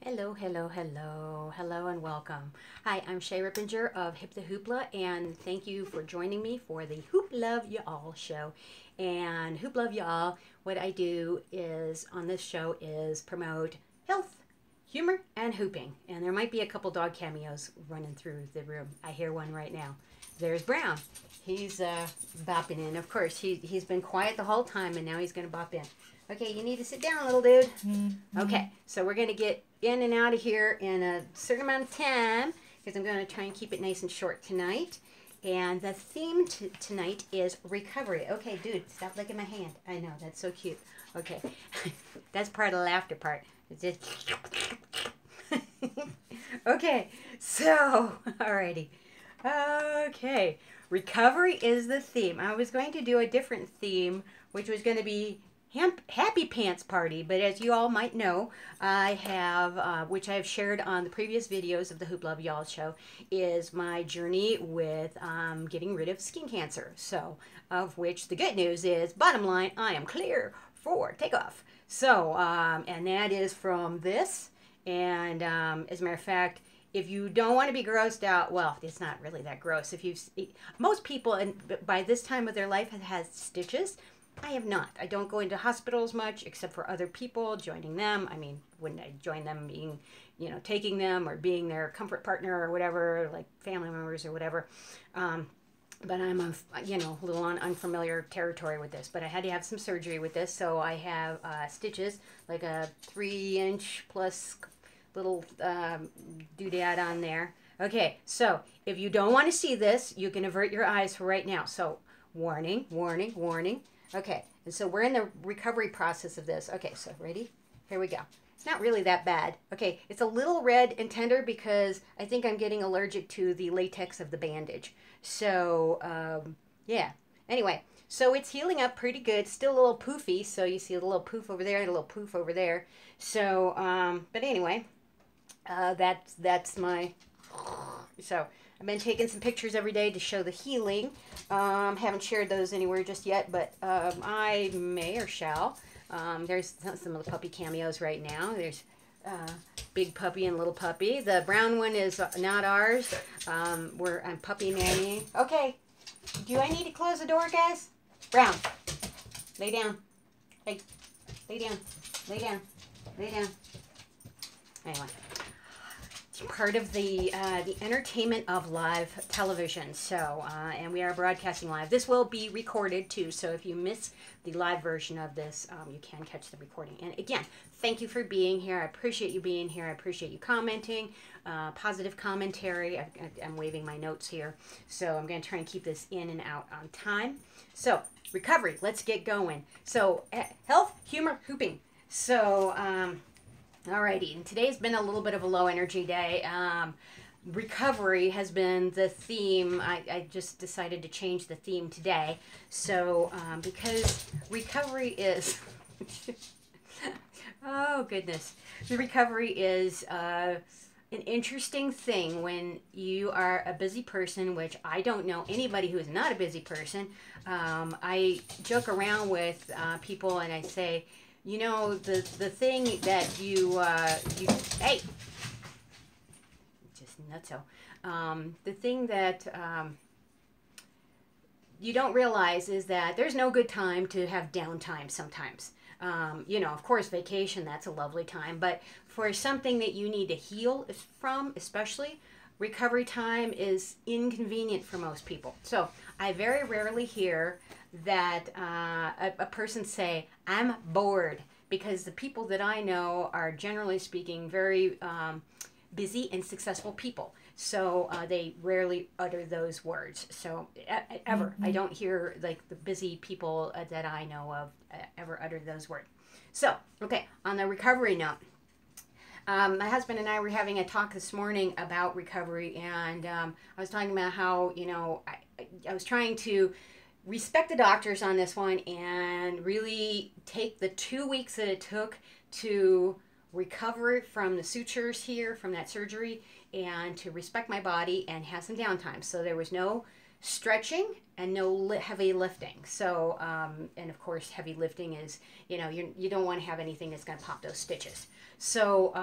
Hello, hello, hello, hello, and welcome. Hi, I'm Shay Rippinger of Hip the Hoopla, and thank you for joining me for the Hoop Love Y'all show. And Hoop Love Y'all, what I do is on this show is promote health, humor, and hooping. And there might be a couple dog cameos running through the room. I hear one right now. There's Brown. He's bopping in. Of course, he's been quiet the whole time, and now he's going to bop in. Okay, you need to sit down, little dude. Okay, so we're going to get in and out of here in a certain amount of time because I'm going to try and keep it nice and short tonight. And the theme tonight is recovery. Okay, dude, stop licking my hand. I know, that's so cute. Okay, that's part of the laughter part. It's just... Okay, so, alrighty. Okay, recovery is the theme. I was going to do a different theme, which was going to be Happy Pants Party, but as you all might know, I have, which I have shared on the previous videos of the Hoop Love Y'all show, is my journey with getting rid of skin cancer. So, of which the good news is, bottom line, I am clear for takeoff. So, and that is from this, and as a matter of fact, if you don't want to be grossed out, well, it's not really that gross. Most people, and by this time of their life, have had stitches. I have not. I don't go into hospitals much, except for other people, joining them. I mean, when I join them, being, taking them or being their comfort partner or whatever, like family members or whatever. But I'm, a little on unfamiliar territory with this. But I had to have some surgery with this, so I have stitches, like a 3-inch plus little doodad on there. Okay, so if you don't want to see this, you can avert your eyes for right now. So warning, warning, warning. Okay, and so we're in the recovery process of this. Okay, so ready? Here we go. It's not really that bad. Okay, it's a little red and tender because I think I'm getting allergic to the latex of the bandage. So, yeah. Anyway, so it's healing up pretty good. Still a little poofy, so you see a little poof over there and a little poof over there. So, but anyway, that's my... So I've been taking some pictures every day to show the healing. Haven't shared those anywhere just yet, but I may or shall. There's some of the puppy cameos right now. There's big puppy and little puppy. The brown one is not ours. I'm puppy nannying. Okay, do I need to close the door, guys? Brown, lay down. Hey, lay down, lay down, lay down. Anyway. Part of the entertainment of live television. So, and we are broadcasting live. This will be recorded too, so if you miss the live version of this, you can catch the recording. And again, thank you for being here. I appreciate you being here. I appreciate you commenting, positive commentary. I'm waving my notes here. So I'm going to try and keep this in and out on time. So, recovery. Let's get going. So, health, humor, hooping. So, alrighty, and today's been a little bit of a low energy day. Recovery has been the theme. I just decided to change the theme today. So, because recovery is, oh goodness, the recovery is an interesting thing when you are a busy person, which I don't know anybody who is not a busy person. I joke around with people and I say, the thing that you hey, just nutso. The thing that you don't realize is that there's no good time to have downtime sometimes. Of course, vacation, that's a lovely time, but for something that you need to heal from, especially, recovery time is inconvenient for most people. So I very rarely hear that a person say, I'm bored, because the people that I know are, generally speaking, very busy and successful people. So they rarely utter those words. So ever. I don't hear like the busy people that I know of ever utter those words. So, okay, on the recovery note, my husband and I were having a talk this morning about recovery, and I was talking about how, I was trying to respect the doctors on this one and really take the 2 weeks that it took to recover from the sutures here, from that surgery, and to respect my body and have some downtime. So there was no stretching and no heavy lifting. So, and of course, heavy lifting is, you know, you don't want to have anything that's going to pop those stitches. So,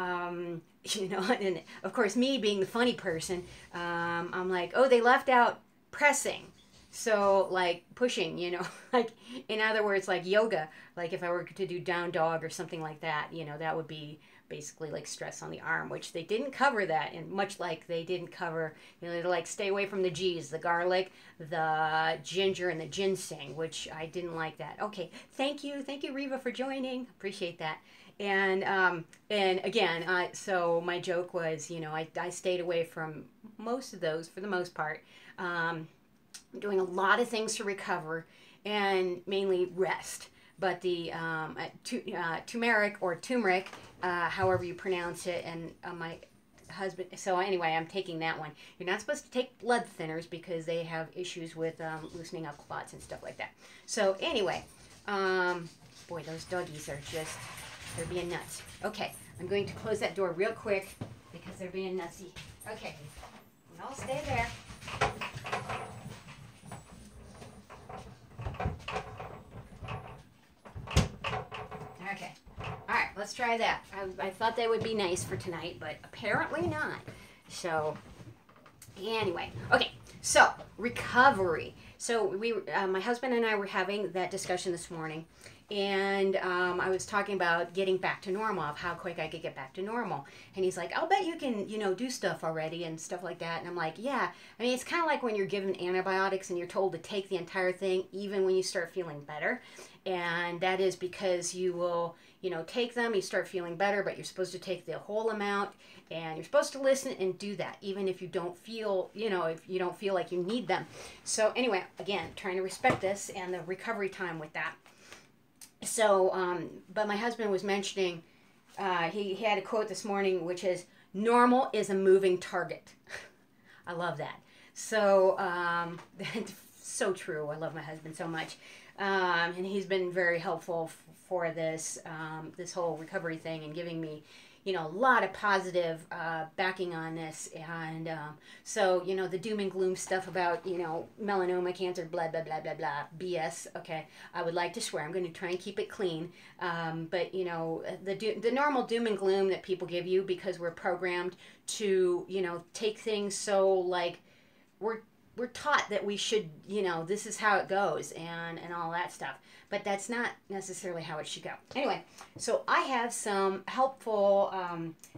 you know, and of course, me being the funny person, I'm like, oh, they left out pressing. So, like pushing, you know, like in other words, like yoga, like if I were to do down dog or something like that, you know, that would be basically like stress on the arm, which they didn't cover that. And much like they didn't cover, you know, they're like stay away from the G's, the garlic, the ginger, and the ginseng, which I didn't like that. Okay, thank you, Reva, for joining. Appreciate that. And again, so my joke was, you know, I stayed away from most of those for the most part. I'm doing a lot of things to recover and mainly rest. But the turmeric or turmeric, however you pronounce it, and my husband, so anyway, I'm taking that one. You're not supposed to take blood thinners because they have issues with loosening up clots and stuff like that. So anyway, boy, those doggies are just, they're being nuts. Okay, I'm going to close that door real quick because they're being nutsy. Okay, y'all stay there. Okay. All right, let's try that. I thought they would be nice for tonight, but apparently not. So, anyway. Okay, so recovery. So, my husband and I were having that discussion this morning, and I was talking about getting back to normal, of how quick I could get back to normal. And he's like, I'll bet you can, you know, do stuff already and stuff like that. And I'm like, yeah. I mean, it's kind of like when you're given antibiotics and you're told to take the entire thing even when you start feeling better. And that is because you will, you know, take them, you start feeling better, but you're supposed to take the whole amount, and you're supposed to listen and do that, even if you don't feel, you know, if you don't feel like you need them. So anyway, again, trying to respect this and the recovery time with that. So, but my husband was mentioning, he had a quote this morning, which is, normal is a moving target. I love that. So, that's so true. I love my husband so much. And he's been very helpful for this, this whole recovery thing, and giving me, you know, a lot of positive backing on this. And so, you know, the doom and gloom stuff about, you know, melanoma, cancer, blah, blah, blah, blah, blah, BS. Okay, I would like to swear. I'm going to try and keep it clean. But, you know, the normal doom and gloom that people give you, because we're programmed to, you know, take things so, like, we're taught that we should, you know, this is how it goes and all that stuff. But that's not necessarily how it should go. Anyway, so I have some helpful,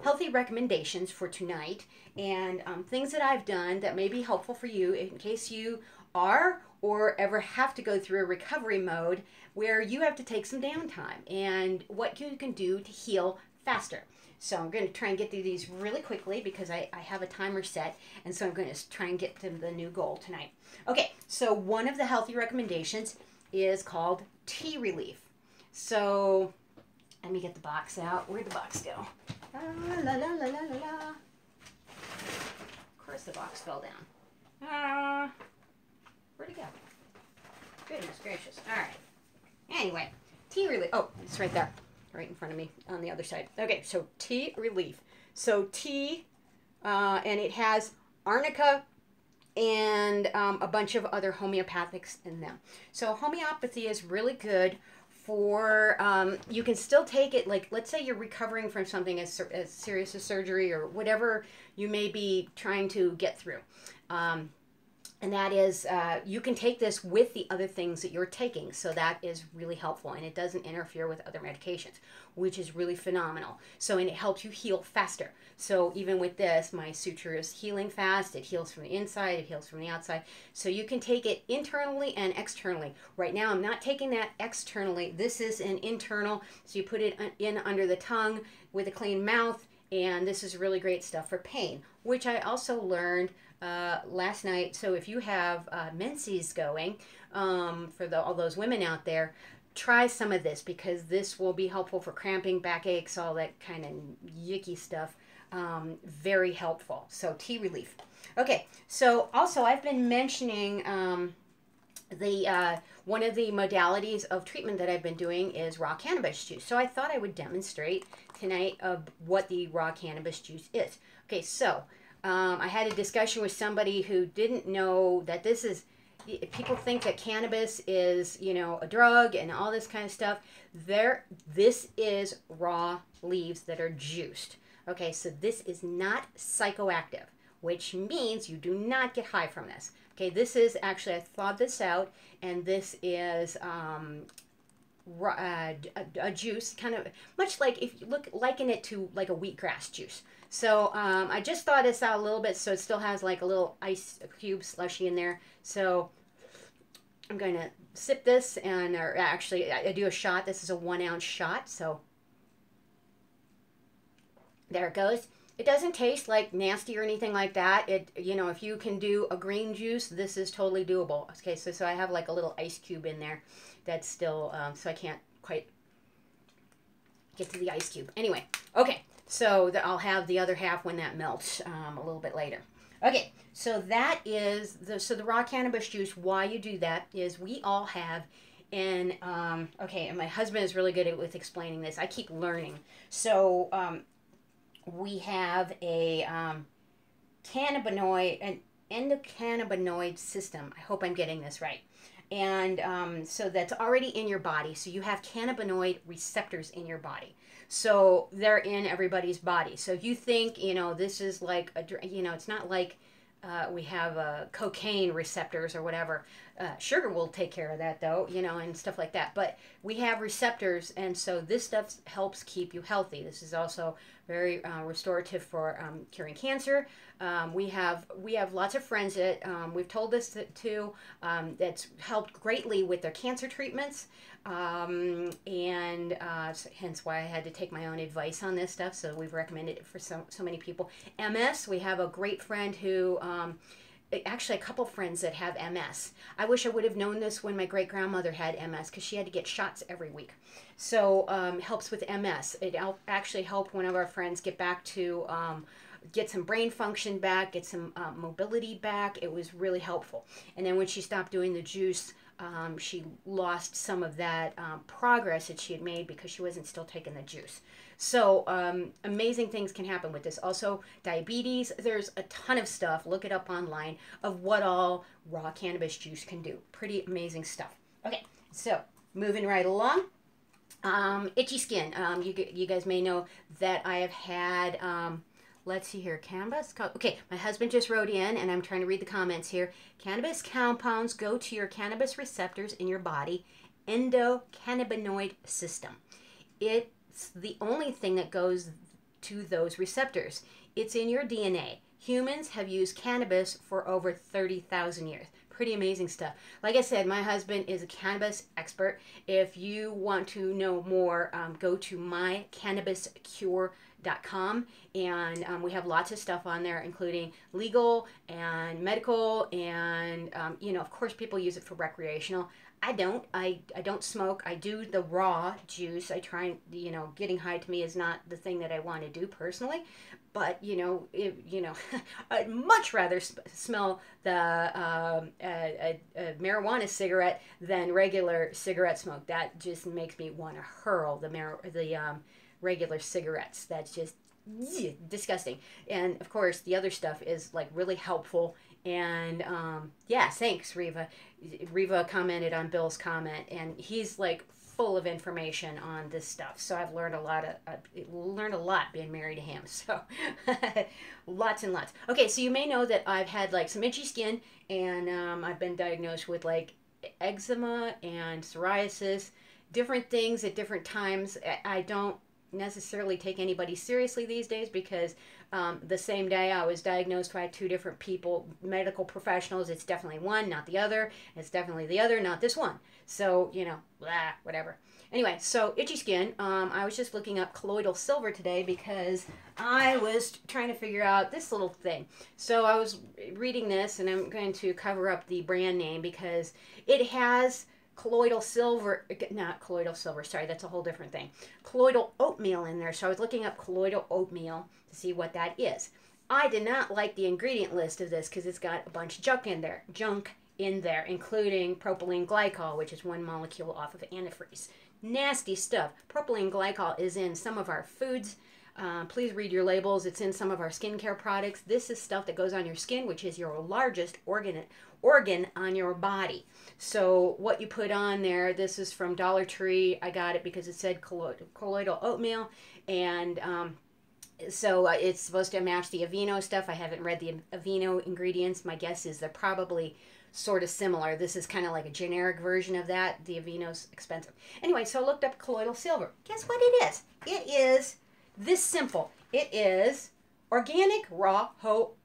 healthy recommendations for tonight, and things that I've done that may be helpful for you in case you are or ever have to go through a recovery mode where you have to take some downtime, and what you can do to heal faster. So I'm going to try and get through these really quickly because I have a timer set, and so I'm going to try and get to the new goal tonight. Okay, so one of the healthy recommendations is called tea relief. So let me get the box out. Where'd the box go? La, la, la, la, la, la. Of course the box fell down. Where'd it go? Goodness gracious. All right. Anyway, tea relief. Oh, it's right there. Right in front of me on the other side. Okay, so tea relief. So tea, and it has arnica and a bunch of other homeopathics in them. So homeopathy is really good for, you can still take it, like, let's say you're recovering from something as serious as surgery or whatever you may be trying to get through. And that is, you can take this with the other things that you're taking. So that is really helpful. And it doesn't interfere with other medications, which is really phenomenal. So, and it helps you heal faster. So even with this, my suture is healing fast. It heals from the inside. It heals from the outside. So you can take it internally and externally. Right now, I'm not taking that externally. This is an internal. So you put it in under the tongue with a clean mouth. And this is really great stuff for pain, which I also learned last night. So if you have menses going, for all those women out there, try some of this, because this will be helpful for cramping, backaches, all that kind of yicky stuff. Very helpful. So tea relief. Okay, so also I've been mentioning one of the modalities of treatment that I've been doing is raw cannabis juice. So I thought I would demonstrate tonight of what the raw cannabis juice is. Okay, so I had a discussion with somebody who didn't know that this is, people think that cannabis is, you know, a drug and all this kind of stuff. This is raw leaves that are juiced. Okay, so this is not psychoactive, which means you do not get high from this. Okay, this is actually, I thawed this out, and this is a juice, kind of much like, if you liken it to like a wheatgrass juice. So I just thawed this out a little bit, so it still has like a little ice cube slushy in there. So I'm going to sip this, and or actually I do a shot. This is a 1 ounce shot, so there it goes. It doesn't taste like nasty or anything like that. It, you know, if you can do a green juice, this is totally doable. Okay, so I have like a little ice cube in there that's still, so I can't quite get to the ice cube. Anyway, okay, so I'll have the other half when that melts a little bit later. Okay, so that is, the raw cannabis juice. Why you do that is we all have, and okay, and my husband is really good with explaining this. I keep learning. So we have a cannabinoid, an endocannabinoid system. I hope I'm getting this right. And so that's already in your body. So you have cannabinoid receptors in your body. So they're in everybody's body. So if you think, you know, this is like, you know, it's not like we have cocaine receptors or whatever. Sugar will take care of that, though, you know, and stuff like that. But we have receptors, and so this stuff helps keep you healthy. This is also very restorative for curing cancer. We have lots of friends that we've told this to, that's helped greatly with their cancer treatments, and hence why I had to take my own advice on this stuff. So we've recommended it for so many people. MS, we have a great friend who, actually a couple friends that have MS. I wish I would have known this when my great grandmother had MS, because she had to get shots every week. So helps with MS. It actually helped one of our friends get back to get some brain function back, get some mobility back. It was really helpful. And then when she stopped doing the juice, she lost some of that progress that she had made because she wasn't still taking the juice. So amazing things can happen with this. Also, diabetes. There's a ton of stuff. Look it up online of what all raw cannabis juice can do. Pretty amazing stuff. Okay, so moving right along. Itchy skin. You guys may know that I have had, let's see here, cannabis. Okay, my husband just wrote in, and I'm trying to read the comments here. Cannabis compounds go to your cannabis receptors in your body, endocannabinoid system. It's the only thing that goes to those receptors. It's in your DNA. Humans have used cannabis for over 30,000 years. Pretty amazing stuff. Like I said, my husband is a cannabis expert. If you want to know more, go to mycannabiscure.com, and we have lots of stuff on there, including legal and medical, and you know, of course, people use it for recreational. I don't. I don't smoke. I do the raw juice. I try, you know, getting high to me is not the thing that I want to do personally. But, you know, I'd much rather smell the marijuana cigarette than regular cigarette smoke. That just makes me want to hurl the regular cigarettes. That's just disgusting. And, of course, the other stuff is, like, really helpful. And, yeah, thanks, Riva. Riva commented on Bill's comment, and he's, like, full of information on this stuff. So I've learned a lot being married to him. So lots and lots. Okay, so you may know that I've had, like, some itchy skin, and I've been diagnosed with, like, eczema and psoriasis, different things at different times. I don't necessarily take anybody seriously these days, because the same day I was diagnosed by two different people, medical professionals. It's definitely one, not the other. It's definitely the other, not this one. So, you know, blah, whatever. Anyway, so itchy skin. I was just looking up colloidal silver today because I was trying to figure out this little thing. So I was reading this, and I'm going to cover up the brand name because it has colloidal silver, not colloidal silver, sorry, that's a whole different thing. Colloidal oatmeal in there. So I was looking up colloidal oatmeal to see what that is. I did not like the ingredient list of this because it's got a bunch of junk in there, including propylene glycol, which is one molecule off of antifreeze. Nasty stuff. Propylene glycol is in some of our foods. Please read your labels. It's in some of our skincare products. This is stuff that goes on your skin, which is your largest organ on your body. So what you put on there, this is from Dollar Tree. I got it because it said colloidal oatmeal, and so it's supposed to match the Aveeno stuff. I haven't read the Aveeno ingredients. My guess is they're probably sort of similar. This is kind of like a generic version of that. The Aveeno's expensive. Anyway, so I looked up colloidal silver. Guess what it is? It is this simple. It is organic raw whole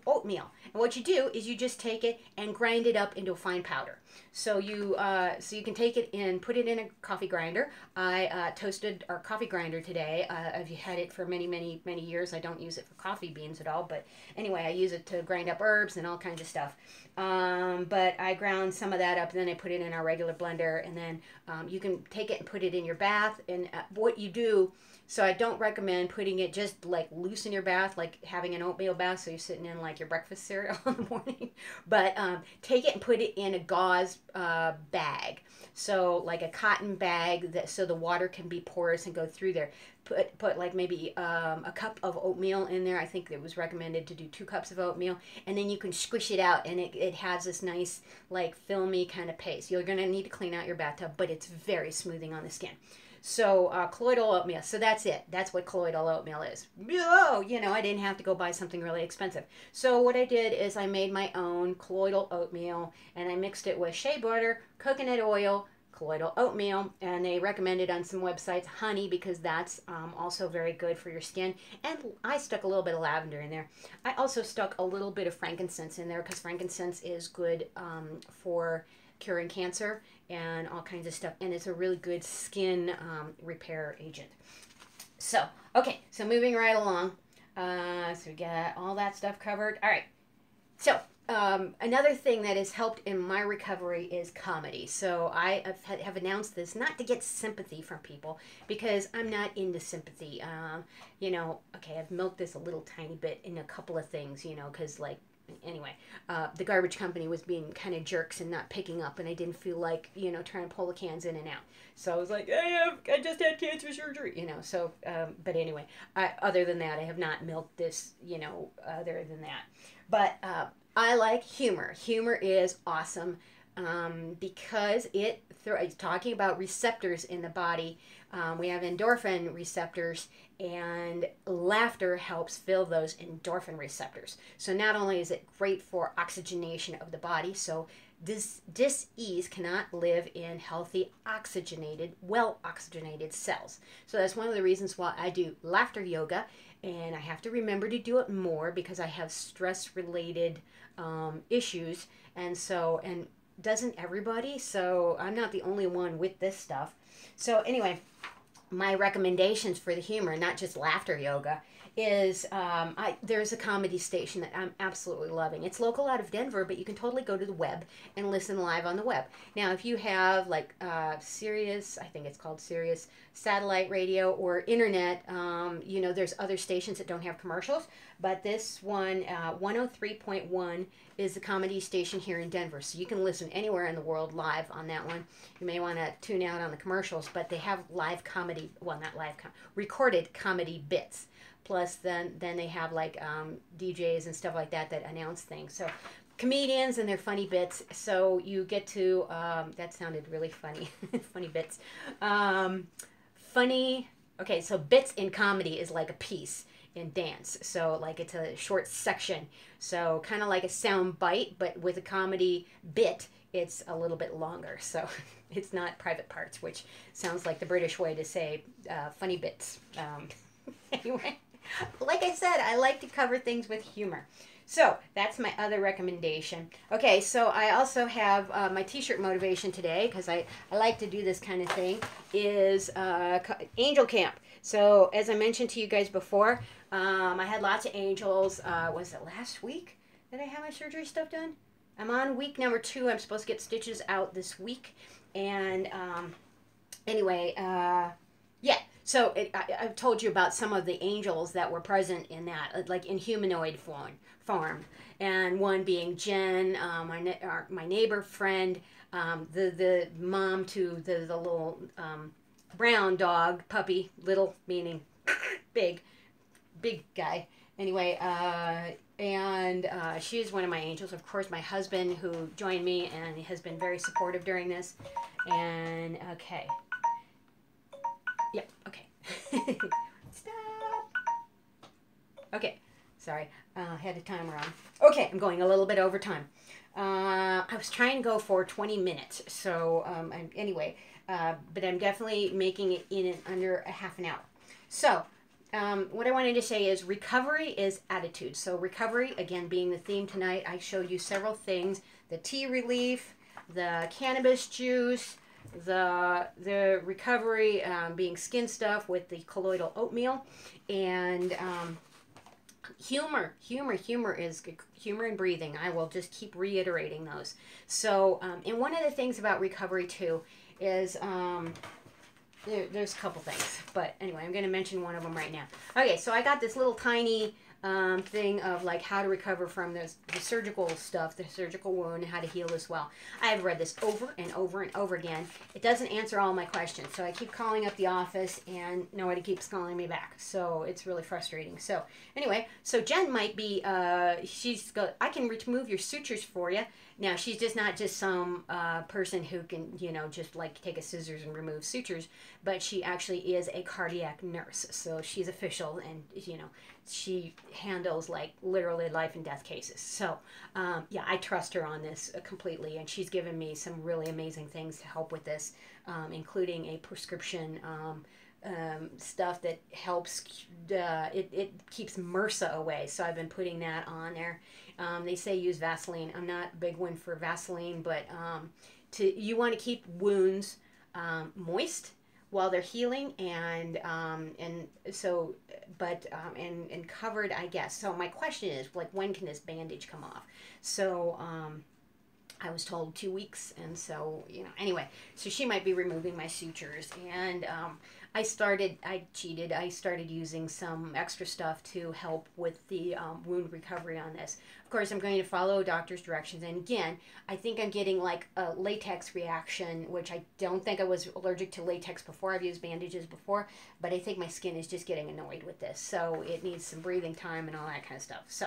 oatmeal. And what you do is you just take it and grind it up into a fine powder. So you can take it and put it in a coffee grinder. I toasted our coffee grinder today. I've had it for many years. I don't use it for coffee beans at all, but anyway, I use it to grind up herbs and all kinds of stuff. But I ground some of that up, and then I put it in our regular blender, and then you can take it and put it in your bath. And what you do, so I don't recommend putting it just like loose in your bath, like having an oatmeal bath, so you're sitting in like your breakfast cereal in the morning. But take it and put it in a gauze bag, so like a cotton bag, that so the water can be porous and go through there. Put like maybe a cup of oatmeal in there. I think it was recommended to do 2 cups of oatmeal, and then you can squish it out, and it has this nice like filmy kind of paste. You're gonna need to clean out your bathtub, but it's very smoothing on the skin. So colloidal oatmeal. So that's it. That's what colloidal oatmeal is. Oh, you know, I didn't have to go buy something really expensive. So what I did is I made my own colloidal oatmeal, and I mixed it with shea butter, coconut oil, colloidal oatmeal, and they recommended on some websites honey, because that's also very good for your skin. And I stuck a little bit of lavender in there. I also stuck a little bit of frankincense in there, because frankincense is good for curing cancer and all kinds of stuff, and it's a really good skin repair agent. So okay, so moving right along, so we got all that stuff covered. All right, so another thing that has helped in my recovery is comedy. So I have announced this not to get sympathy from people, because I'm not into sympathy. You know, okay, I've milked this a little tiny bit in a couple of things, you know, because like, anyway, the garbage company was being kind of jerks and not picking up, and I didn't feel like, you know, trying to pull the cans in and out. So I was like, I just had cancer surgery, you know. So, but anyway, other than that, I have not milked this, you know, other than that. But I like humor. Humor is awesome because it's talking about receptors in the body. We have endorphin receptors, and laughter helps fill those endorphin receptors. So not only is it great for oxygenation of the body, so dis-ease cannot live in healthy, oxygenated, well-oxygenated cells. So that's one of the reasons why I do laughter yoga, and I have to remember to do it more because I have stress-related issues, and doesn't everybody? So I'm not the only one with this stuff. So anyway, my recommendations for the humor, not just laughter yoga, is there's a comedy station that I'm absolutely loving. It's local out of Denver, but you can totally go to the web and listen live on the web. Now, if you have like Sirius, I think it's called Sirius satellite radio or internet, you know, there's other stations that don't have commercials, but this one, 103.1, is the comedy station here in Denver. So you can listen anywhere in the world live on that one. You may want to tune out on the commercials, but they have live comedy, well, not live, recorded comedy bits. Plus, then they have like DJs and stuff like that announce things. So comedians and their funny bits. So you get to, that sounded really funny, funny bits. Okay, so bits in comedy is like a piece in dance. So like it's a short section. So kind of like a sound bite, but with a comedy bit, it's a little bit longer. So it's not private parts, which sounds like the British way to say funny bits. Anyway. Like I said, I like to cover things with humor. So that's my other recommendation. Okay, so I also have my t-shirt motivation today, because I like to do this kind of thing, is Angel Camp. So as I mentioned to you guys before, I had lots of angels. Was it last week that I had my surgery stuff done? I'm on week number 2. I'm supposed to get stitches out this week. And anyway, yeah. So I've told you about some of the angels that were present in that, like in humanoid form. And one being Jen, my neighbor friend, the mom to the little brown dog, puppy, little meaning big guy. Anyway, and she is one of my angels. Of course, my husband who joined me and he has been very supportive during this. And okay. Yep, okay. Stop. Okay, sorry. I had a timer on. Okay, I'm going a little bit over time. I was trying to go for 20 minutes. So, anyway, but I'm definitely making it in under a half an hour. So, what I wanted to say is recovery is attitude. So recovery, again, being the theme tonight, I showed you several things. The tea relief, the cannabis juice, the recovery being skin stuff with the colloidal oatmeal, and humor is humor and breathing. I will just keep reiterating those. So, and one of the things about recovery too is there's a couple things, but anyway, I'm going to mention one of them right now. Okay, so I got this little tiny thing of like how to recover from the surgical stuff, the surgical wound, and how to heal as well. I've read this over and over and over again. It doesn't answer all my questions, so I keep calling up the office and nobody keeps calling me back. So it's really frustrating. So anyway, so Jen might be, I can remove your sutures for you. Now, she's just not just some person who can, you know, just like take a scissors and remove sutures, but she actually is a cardiac nurse. So she's official and, you know, she handles like literally life and death cases. So, yeah, I trust her on this completely. And she's given me some really amazing things to help with this, including a prescription stuff that helps, it keeps MRSA away. So I've been putting that on there. They say use Vaseline. I'm not a big one for Vaseline, but you want to keep wounds moist while they're healing and covered, I guess. So my question is, like, when can this bandage come off? So I was told 2 weeks, and so, you know, anyway, so she might be removing my sutures, and I cheated. I started using some extra stuff to help with the wound recovery on this. Of course, I'm going to follow doctor's directions. And again, I think I'm getting like a latex reaction, which I don't think I was allergic to latex before. I've used bandages before, but I think my skin is just getting annoyed with this. So it needs some breathing time and all that kind of stuff. So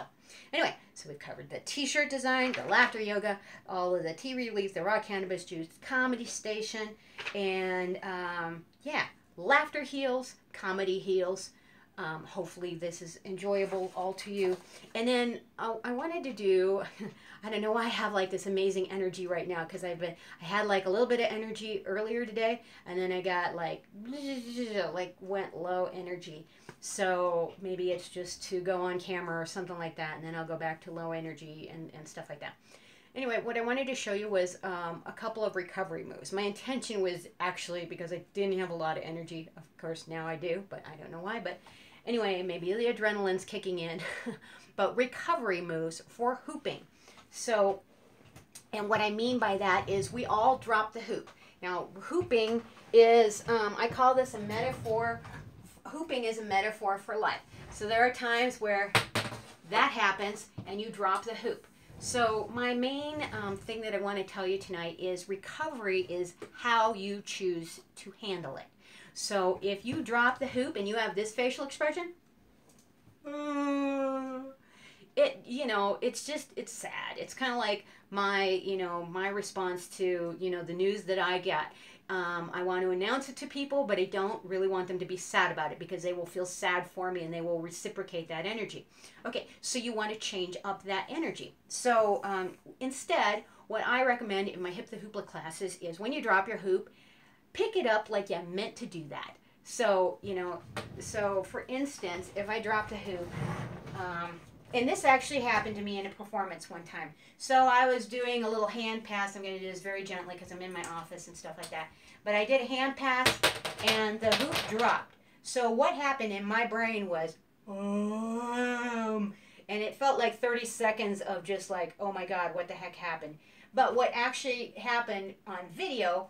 anyway, so we've covered the t-shirt design, the laughter yoga, all of the tea relief, the raw cannabis juice, comedy station, and yeah. Laughter heals, comedy heals. Hopefully this is enjoyable all to you. And then I wanted to do, I don't know why I have like this amazing energy right now, because I had like a little bit of energy earlier today, and then I got like went low energy. So maybe it's just to go on camera or something like that, and then I'll go back to low energy and stuff like that. Anyway, what I wanted to show you was a couple of recovery moves. My intention was actually, because I didn't have a lot of energy, of course now I do, but I don't know why. But anyway, maybe the adrenaline's kicking in. But recovery moves for hooping. So, and what I mean by that is we all drop the hoop. Now, hooping is, I call this a metaphor. Hooping is a metaphor for life. So there are times where that happens and you drop the hoop. So my main thing that I want to tell you tonight is recovery is how you choose to handle it. So if you drop the hoop and you have this facial expression, it's sad. It's kind of like my response to, the news that I get. I want to announce it to people, but I don't really want them to be sad about it, because they will feel sad for me and they will reciprocate that energy. Okay, so you want to change up that energy. So instead, what I recommend in my Hip the Hoopla classes is when you drop your hoop, pick it up like you meant to do that. So, so for instance, if I dropped a hoop, and this actually happened to me in a performance one time. So I was doing a little hand pass. I'm going to do this very gently because I'm in my office and stuff like that. But I did a hand pass and the hoop dropped. So what happened in my brain was, and it felt like 30 seconds of just like, oh my God, what the heck happened? But what actually happened on video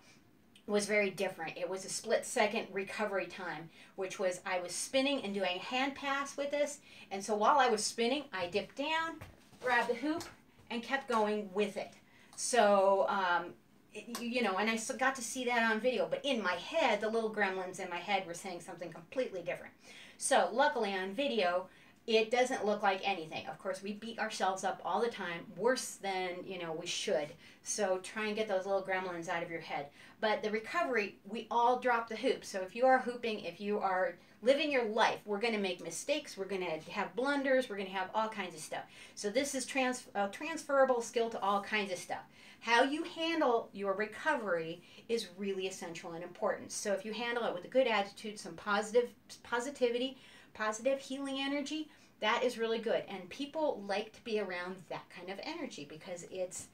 was very different. It was a split-second recovery time, which was I was spinning and doing a hand pass with this. And so while I was spinning, I dipped down, grabbed the hoop, and kept going with it. So, and I got to see that on video. But in my head, the little gremlins in my head were saying something completely different. So luckily on video, it doesn't look like anything. Of course, we beat ourselves up all the time, worse than, you know, we should. So try and get those little gremlins out of your head. But the recovery, we all drop the hoop. So if you are hooping, if you are living your life, we're going to make mistakes, we're going to have blunders, we're going to have all kinds of stuff. So this is transferable skill to all kinds of stuff. How you handle your recovery is really essential and important. So if you handle it with a good attitude, some positivity, positive healing energy, that is really good. And people like to be around that kind of energy because it's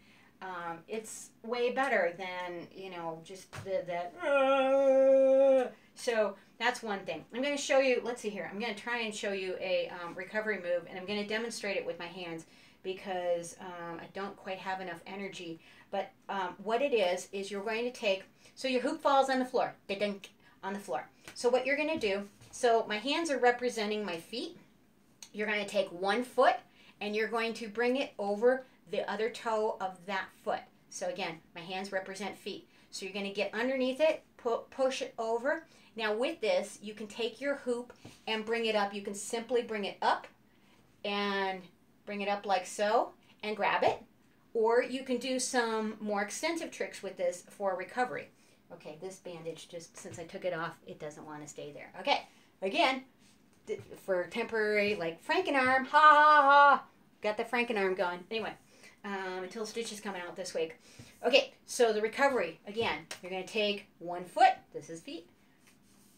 way better than, you know, just so that's one thing. I'm going to show you, let's see here, I'm going to try and show you a recovery move, and I'm going to demonstrate it with my hands because I don't quite have enough energy. But what it is you're going to take, so your hoop falls on the floor, on the floor. So what you're going to do, so my hands are representing my feet. You're going to take one foot and you're going to bring it over the other toe of that foot. So again, my hands represent feet. So you're going to get underneath it, push it over. Now with this, you can take your hoop and bring it up. You can simply bring it up and bring it up like so and grab it. Or you can do some more extensive tricks with this for recovery. Okay, this bandage, just since I took it off, it doesn't want to stay there. Okay, again, for temporary, like Franken-Arm, ha ha ha, got the Franken-Arm going. Anyway, until stitches come out this week. Okay, so the recovery, again, you're going to take one foot, this is feet,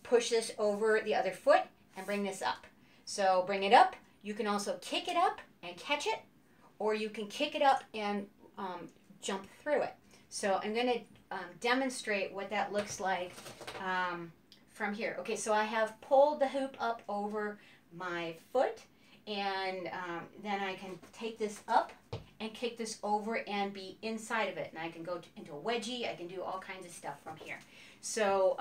push this over the other foot, and bring this up. So bring it up. You can also kick it up and catch it, or you can kick it up and jump through it. So I'm going to demonstrate what that looks like from here. Okay, so I have pulled the hoop up over my foot, and then I can take this up and kick this over and be inside of it. And I can go into a wedgie. I can do all kinds of stuff from here. So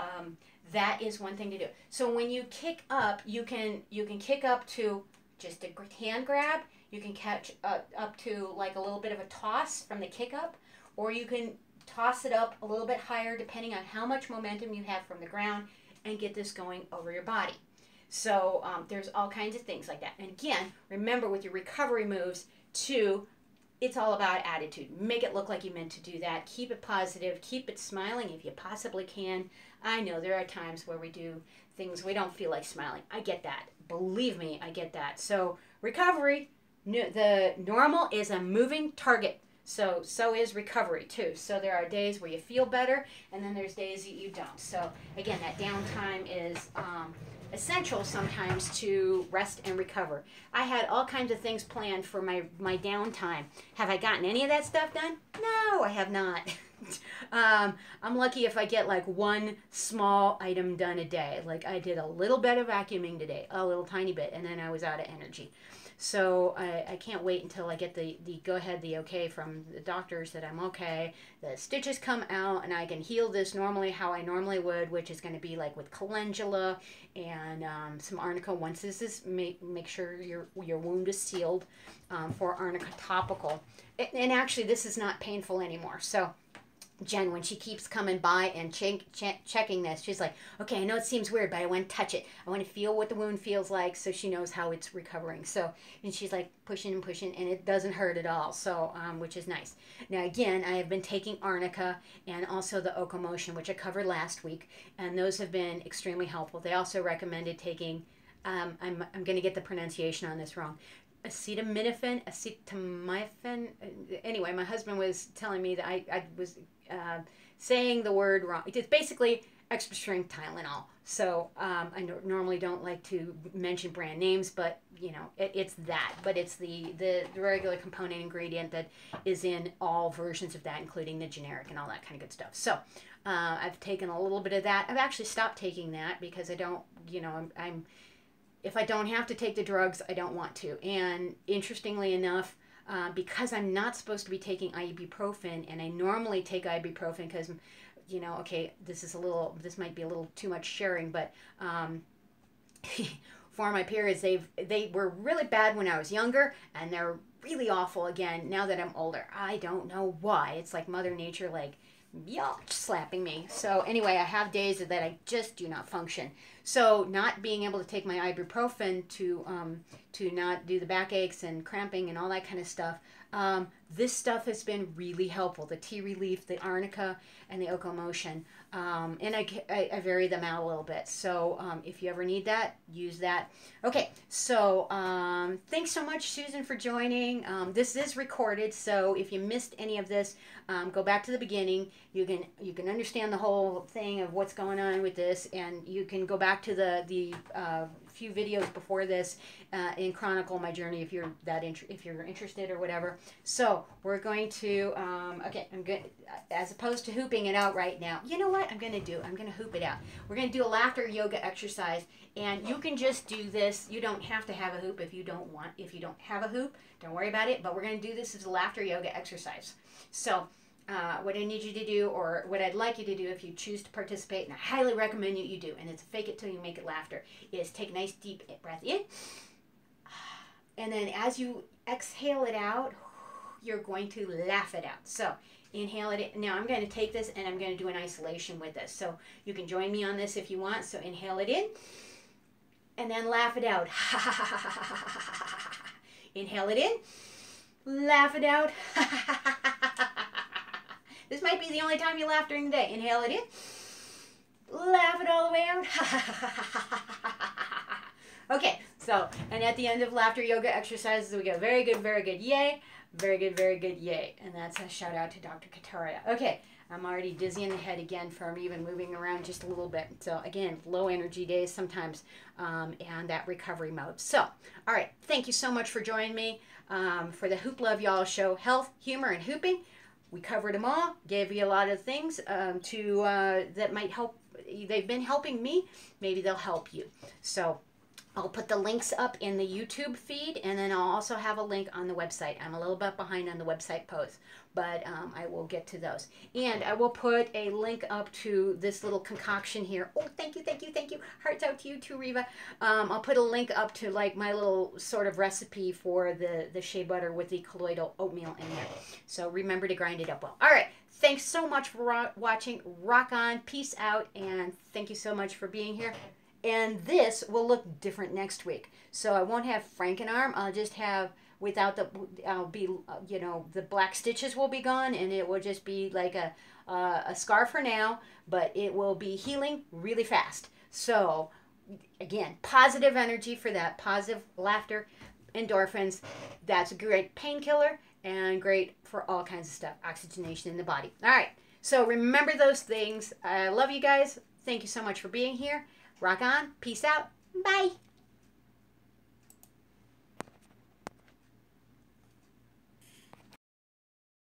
that is one thing to do. So when you kick up, you can kick up to just a hand grab. You can catch up to like a little bit of a toss from the kick up, or you can toss it up a little bit higher depending on how much momentum you have from the ground and get this going over your body. So there's all kinds of things like that. And again, remember with your recovery moves too, it's all about attitude. Make it look like you meant to do that. Keep it positive. Keep it smiling if you possibly can. I know there are times where we do things we don't feel like smiling. I get that. Believe me, I get that. So recovery, the normal is a moving target. So is recovery too. So there are days where you feel better, and then there's days that you don't. So again, that downtime is essential sometimes to rest and recover. I had all kinds of things planned for my downtime. Have I gotten any of that stuff done? No, I have not. I'm lucky if I get like one small item done a day. Like I did a little bit of vacuuming today, a little tiny bit, and then I was out of energy. So I can't wait until I get the go-ahead, the okay from the doctors that I'm okay. The stitches come out and I can heal this normally how I normally would, which is going to be like with calendula and some arnica. Once this is, make sure your wound is sealed for arnica topical. And actually this is not painful anymore. So Jen, when she keeps coming by and checking this, she's like, okay, I know it seems weird, but I want to touch it. I want to feel what the wound feels like so she knows how it's recovering. So, and she's like pushing and pushing, and it doesn't hurt at all, so which is nice. Now, again, I have been taking arnica and also the Okomotion, which I covered last week, and those have been extremely helpful. They also recommended taking, I'm going to get the pronunciation on this wrong, acetaminophen. Anyway, my husband was telling me that I was saying the word wrong. It's basically extra strength Tylenol. So I normally don't like to mention brand names, but you know it's that. But it's the regular component ingredient that is in all versions of that, including the generic and all that kind of good stuff. So I've taken a little bit of that. I've actually stopped taking that because I don't, you know, I'm if I don't have to take the drugs, I don't want to. And interestingly enough, because I'm not supposed to be taking ibuprofen, and I normally take ibuprofen because, you know, okay, this might be a little too much sharing, but for my periods, they were really bad when I was younger, and they're really awful again now that I'm older. I don't know why. It's like Mother Nature, like y'all slapping me. So anyway, I have days that I just do not function. So not being able to take my ibuprofen to not do the backaches and cramping and all that kind of stuff. This stuff has been really helpful. The tea relief, the arnica, and the ocomotion. And I vary them out a little bit. So if you ever need that, use that. Okay, so thanks so much, Susan, for joining. This is recorded, so if you missed any of this, go back to the beginning. You can understand the whole thing of what's going on with this, and you can go back to the few videos before this and chronicle my journey if you're interested or whatever. So we're going to okay, I'm good. As opposed to hooping it out right now, you know what I'm going to do? I'm going to hoop it out. We're going to do a laughter yoga exercise, and you can just do this. You don't have to have a hoop if you don't want. If you don't have a hoop, don't worry about it. But we're going to do this as a laughter yoga exercise. So what I need you to do, or what I'd like you to do if you choose to participate, and I highly recommend you do, and it's fake it till you make it laughter, is take a nice deep breath in, and then as you exhale it out, you're going to laugh it out. So inhale it in. Now I'm going to take this and I'm going to do an isolation with this. So you can join me on this if you want. So inhale it in and then laugh it out. Inhale it in, laugh it out. This might be the only time you laugh during the day. Inhale it in, laugh it all the way out. Okay, so, and at the end of laughter yoga exercises, we go very good, yay. Very good, yay. And that's a shout out to Dr. Kataria. Okay, I'm already dizzy in the head again from even moving around just a little bit. So again, low energy days sometimes, and that recovery mode. So, all right, thank you so much for joining me for the Hoopla of Y'all show, Health, Humor, and Hooping. We covered them all, gave you a lot of things that might help. They've been helping me. Maybe they'll help you. So I'll put the links up in the YouTube feed, and then I'll also have a link on the website. I'm a little bit behind on the website posts, but I will get to those. And I will put a link up to this little concoction here. Oh, thank you. Hearts out to you too, Reva. I'll put a link up to like my little sort of recipe for the shea butter with the colloidal oatmeal in there. So remember to grind it up well. All right. Thanks so much for watching. Rock on. Peace out. And thank you so much for being here. And this will look different next week. So I won't have Franken-Arm. I'll just have, without the, I'll be, you know, the black stitches will be gone, and it will just be like a scar for now, but it will be healing really fast. So again, positive energy for that, positive laughter, endorphins. That's a great painkiller and great for all kinds of stuff, oxygenation in the body. All right, so remember those things. I love you guys. Thank you so much for being here. Rock on. Peace out. Bye.